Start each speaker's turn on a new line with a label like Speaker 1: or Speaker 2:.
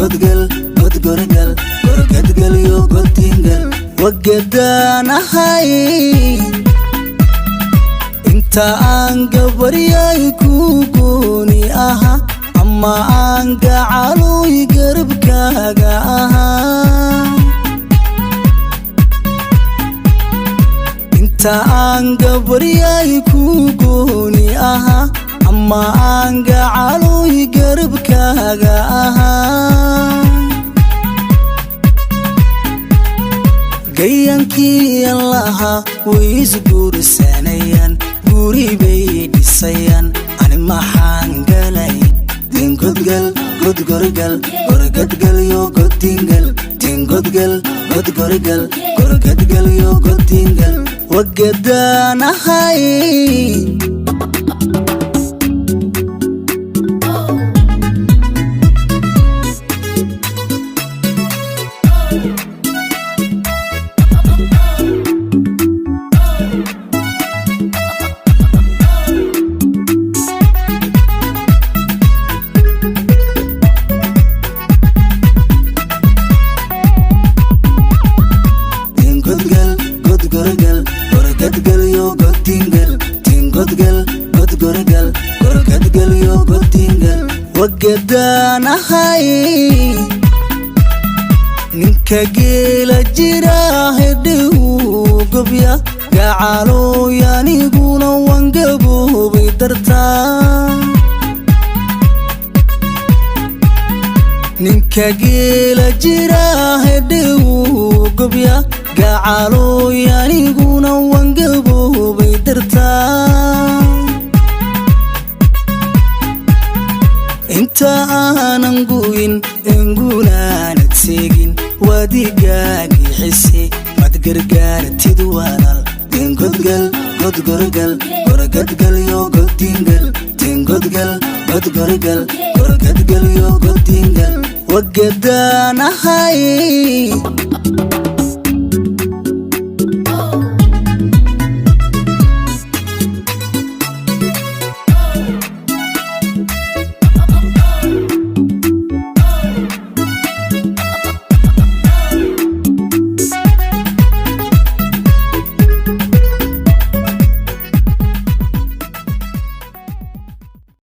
Speaker 1: godgal godgorgal gorgadgal yo godingal wagadaanahay inta aan gabaryay ku gooni aha ama aan gacaloy garabkaaga aha inta aan gabaryay ku gooni aha ama aan gacaloy garabkaaga aha gayankii allaha way isguursanayaan guri bay dhisayaan ani maxaan galay godgal godgorgal gorgadgal yo godingal godgal godgorgal gorgadgal yo godingal wagadaanahay godgal yo godingal godgal godgorgal gorgadgal yo godingal wagadaanahay ninka geela jira hedhow gobya gacaloy aniguna wangaboobay dartaa ninka geela jira hedhow gobya gacaloy aniguna wangaboobay dartaa inta aanan guyin engunaanad seegin wadigaagi xise mad gargaartid walaal godgal godgorgal gorgadgal yo godingal godgal godgorgal gorgadgal yo godingal wagadaanahay